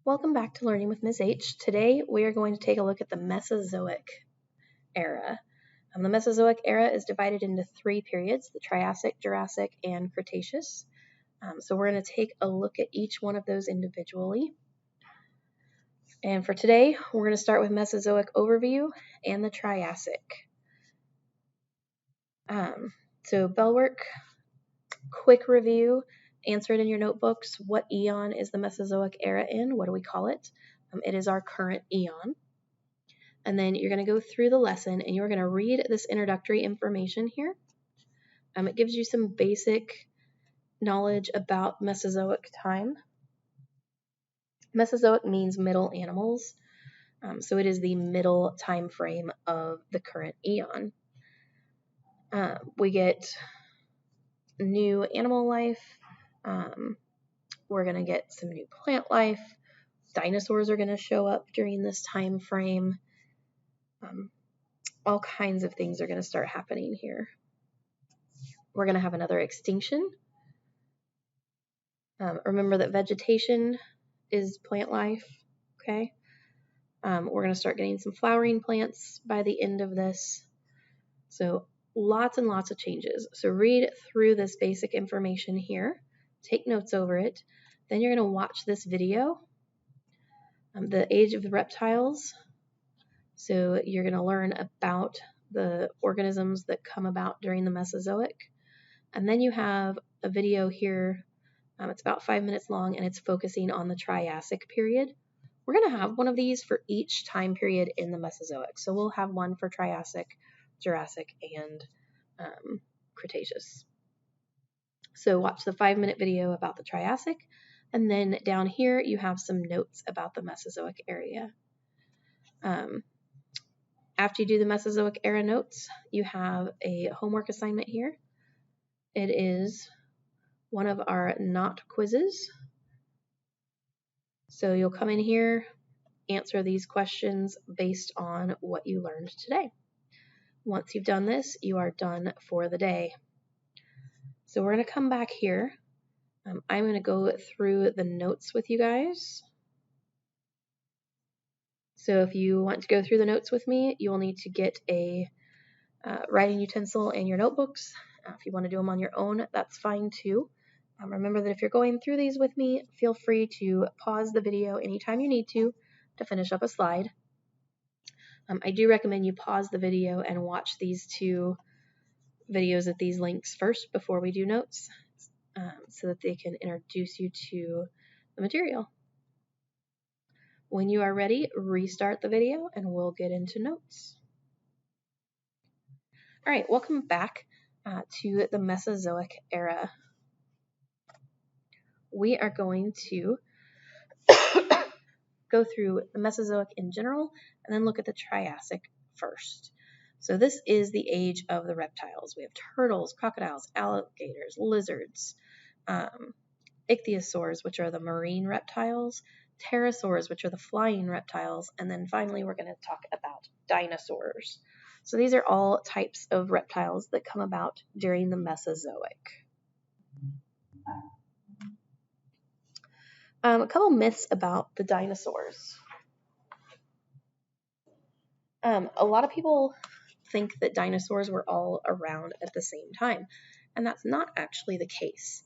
Welcome back to Learning with Ms. H. Today we are going to take a look at the Mesozoic Era. The Mesozoic Era is divided into three periods, the Triassic, Jurassic, and Cretaceous. So we're going to take a look at each one of those individually. And for today, we're going to start with Mesozoic overview and the Triassic. So bell work, quick review, answer it in your notebooks. What eon is the Mesozoic Era in? What do we call it? It is our current eon. And then you're going to go through the lesson and you're going to read this introductory information here. It gives you some basic knowledge about Mesozoic time. Mesozoic means middle animals. So it is the middle time frame of the current eon. We get new animal life. We're going to get some new plant life. Dinosaurs are going to show up during this time frame. All kinds of things are going to start happening here. We're going to have another extinction. Remember that vegetation is plant life, okay? We're going to start getting some flowering plants by the end of this. So lots and lots of changes. So read through this basic information here. Take notes over it. Then you're going to watch this video, the age of the reptiles. So you're going to learn about the organisms that come about during the Mesozoic. And then you have a video here. It's about 5 minutes long, and it's focusing on the Triassic period. We're going to have one of these for each time period in the Mesozoic. So we'll have one for Triassic, Jurassic, and Cretaceous. So watch the 5-minute video about the Triassic, and then down here you have some notes about the Mesozoic area. After you do the Mesozoic era notes, you have a homework assignment here. It is one of our not quizzes. So you'll come in here, answer these questions based on what you learned today. Once you've done this, you are done for the day. So we're going to come back here. I'm going to go through the notes with you guys. So if you want to go through the notes with me, you'll need to get a writing utensil and your notebooks. If you want to do them on your own, that's fine too. Remember that if you're going through these with me, feel free to pause the video anytime you need to finish up a slide. I do recommend you pause the video and watch these two videos at these links first before we do notes, so that they can introduce you to the material. When you are ready, restart the video and we'll get into notes. All right, welcome back to the Mesozoic era. We are going to go through the Mesozoic in general and then look at the Triassic first. So this is the age of the reptiles. We have turtles, crocodiles, alligators, lizards, ichthyosaurs, which are the marine reptiles, pterosaurs, which are the flying reptiles, and then finally we're going to talk about dinosaurs. So these are all types of reptiles that come about during the Mesozoic. A couple myths about the dinosaurs. A lot of people think that dinosaurs were all around at the same time, and that's not actually the case.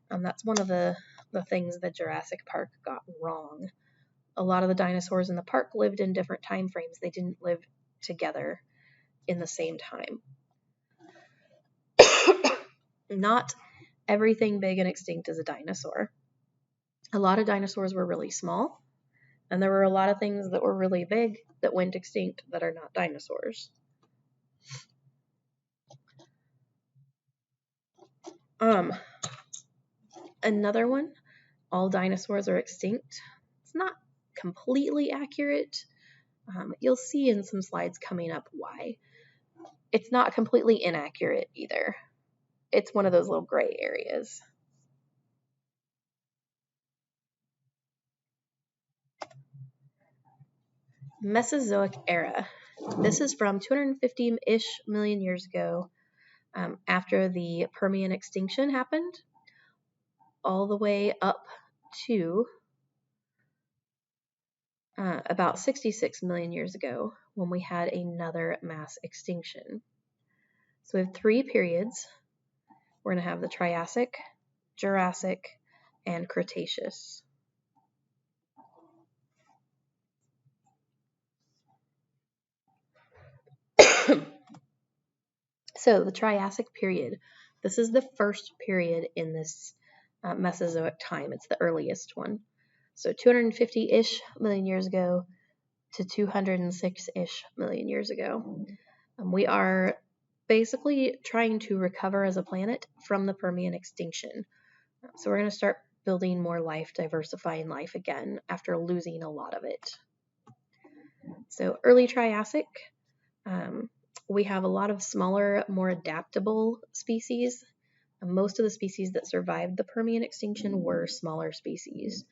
That's one of the things that Jurassic Park got wrong. A lot of the dinosaurs in the park lived in different time frames. They didn't live together in the same time. Not everything big and extinct is a dinosaur. A lot of dinosaurs were really small, and there were a lot of things that were really big that went extinct that are not dinosaurs. Another one, all dinosaurs are extinct. It's not completely accurate. You'll see in some slides coming up why. It's not completely inaccurate either. It's one of those little gray areas. Mesozoic era. This is from 250-ish million years ago, after the Permian extinction happened, all the way up to about 66 million years ago when we had another mass extinction. So we have 3 periods. We're going to have the Triassic, Jurassic, and Cretaceous. So the Triassic period, this is the first period in this Mesozoic time. It's the earliest one. So 250-ish million years ago to 206-ish million years ago. We are basically trying to recover as a planet from the Permian extinction. So we're going to start building more life, diversifying life again after losing a lot of it. So early Triassic, we have a lot of smaller, more adaptable species. Most of the species that survived the Permian extinction were smaller species.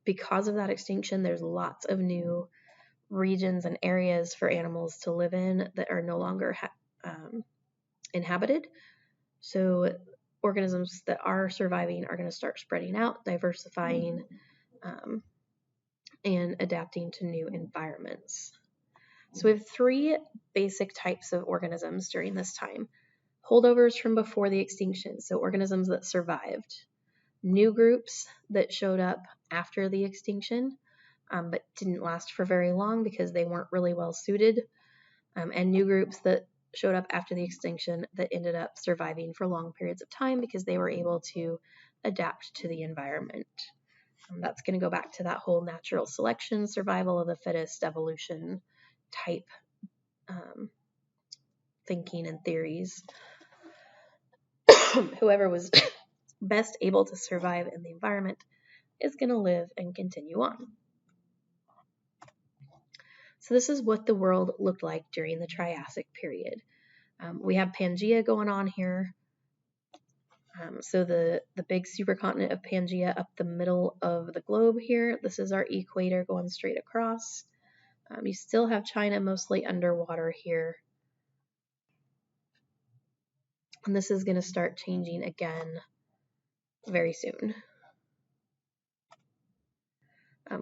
Because of that extinction, there's lots of new regions and areas for animals to live in that are no longer inhabited. So organisms that are surviving are going to start spreading out, diversifying, and adapting to new environments. So we have 3 basic types of organisms during this time. Holdovers from before the extinction, so organisms that survived. New groups that showed up after the extinction, but didn't last for very long because they weren't really well suited. And new groups that showed up after the extinction that ended up surviving for long periods of time because they were able to adapt to the environment. That's going to go back to that whole natural selection, survival of the fittest, evolution type thinking and theories. Whoever was best able to survive in the environment is going to live and continue on. So this is what the world looked like during the Triassic period. We have Pangaea going on here. So the big supercontinent of Pangaea up the middle of the globe here. This is our equator going straight across. You still have China mostly underwater here. And this is going to start changing again very soon.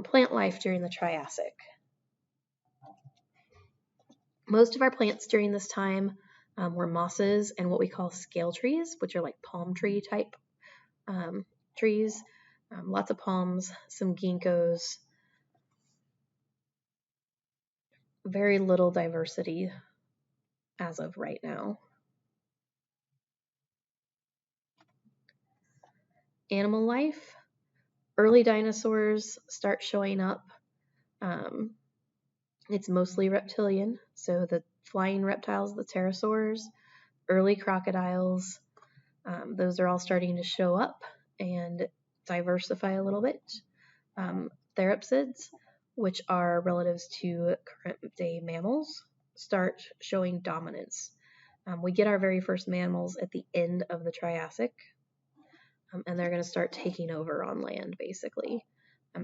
Plant life during the Triassic. Most of our plants during this time were mosses and what we call scale trees, which are like palm tree type trees. Lots of palms, some ginkgos. Very little diversity as of right now. Animal life. Early dinosaurs start showing up. It's mostly reptilian, so the flying reptiles, the pterosaurs, early crocodiles, those are all starting to show up and diversify a little bit. Therapsids, which are relatives to current day mammals, start showing dominance. We get our very first mammals at the end of the Triassic, and they're going to start taking over on land, basically.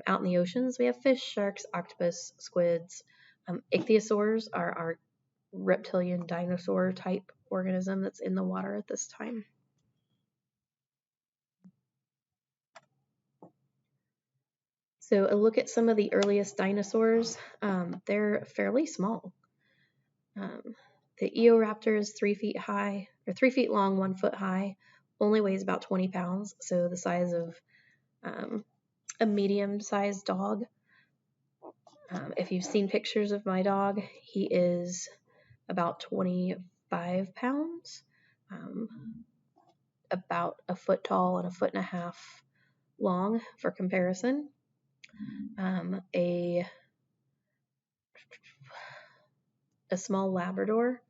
Out in the oceans, we have fish, sharks, octopus, squids. Ichthyosaurs are our reptilian dinosaur type organism that's in the water at this time. So a look at some of the earliest dinosaurs. They're fairly small. The Eoraptor is 3 feet high, or 3 feet long, 1 foot high, only weighs about 20 pounds, so the size of a medium-sized dog. If you've seen pictures of my dog, he is about 25 pounds, about a foot tall and a foot and a half long for comparison. A small Labrador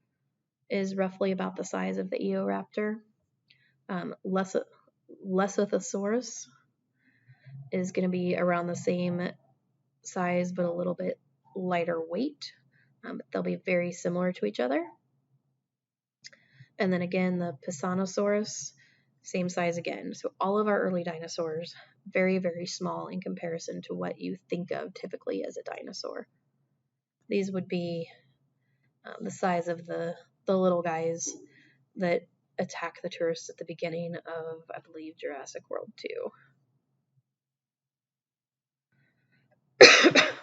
is roughly about the size of the Eoraptor. Lesothosaurus is going to be around the same size but a little bit lighter weight. But they'll be very similar to each other. And then again, the Pisanosaurus, same size again. So all of our early dinosaurs, very, very small in comparison to what you think of typically as a dinosaur. These would be the size of the little guys that attack the tourists at the beginning of, I believe, Jurassic World 2.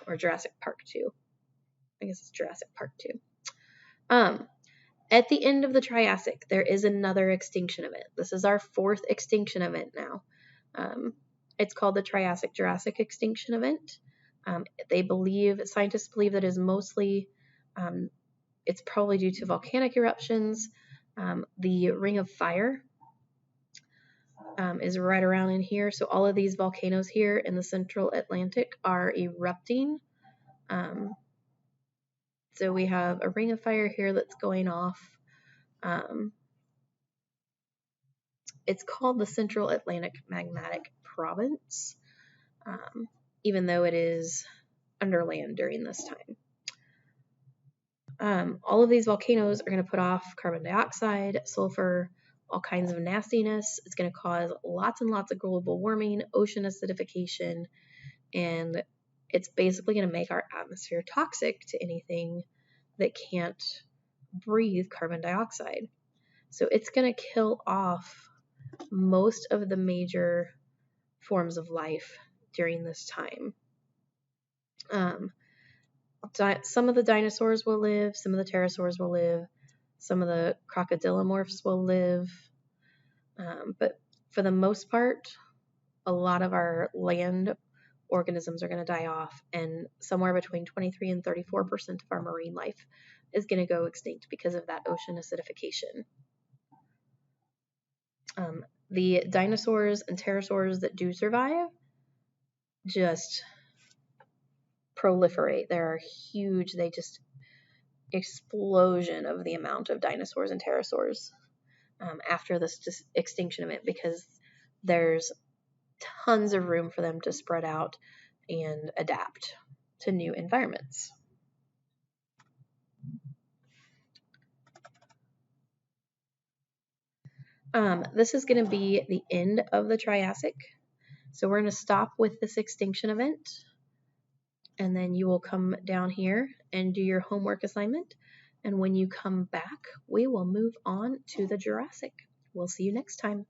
or Jurassic Park 2. I guess it's Jurassic Park 2. At the end of the Triassic, there is another extinction event. This is our 4th extinction event now. It's called the Triassic-Jurassic extinction event. Scientists believe that is mostly, it's probably due to volcanic eruptions. The Ring of Fire is right around in here. So all of these volcanoes here in the central Atlantic are erupting. So we have a ring of fire here that's going off. It's called the Central Atlantic Magmatic Province, even though it is underland during this time. All of these volcanoes are going to put off carbon dioxide, sulfur, all kinds of nastiness. It's going to cause lots and lots of global warming, ocean acidification, and it's basically going to make our atmosphere toxic to anything that can't breathe carbon dioxide. So it's going to kill off most of the major forms of life during this time. Some of the dinosaurs will live, some of the pterosaurs will live, some of the crocodilomorphs will live, but for the most part, a lot of our land organisms are going to die off, and somewhere between 23 and 34% of our marine life is going to go extinct because of that ocean acidification. The dinosaurs and pterosaurs that do survive just proliferate. They're huge. They just explosion of the amount of dinosaurs and pterosaurs after this extinction event, because there's tons of room for them to spread out and adapt to new environments. This is going to be the end of the Triassic. So we're going to stop with this extinction event, and then you will come down here and do your homework assignment. And when you come back, we will move on to the Jurassic. We'll see you next time.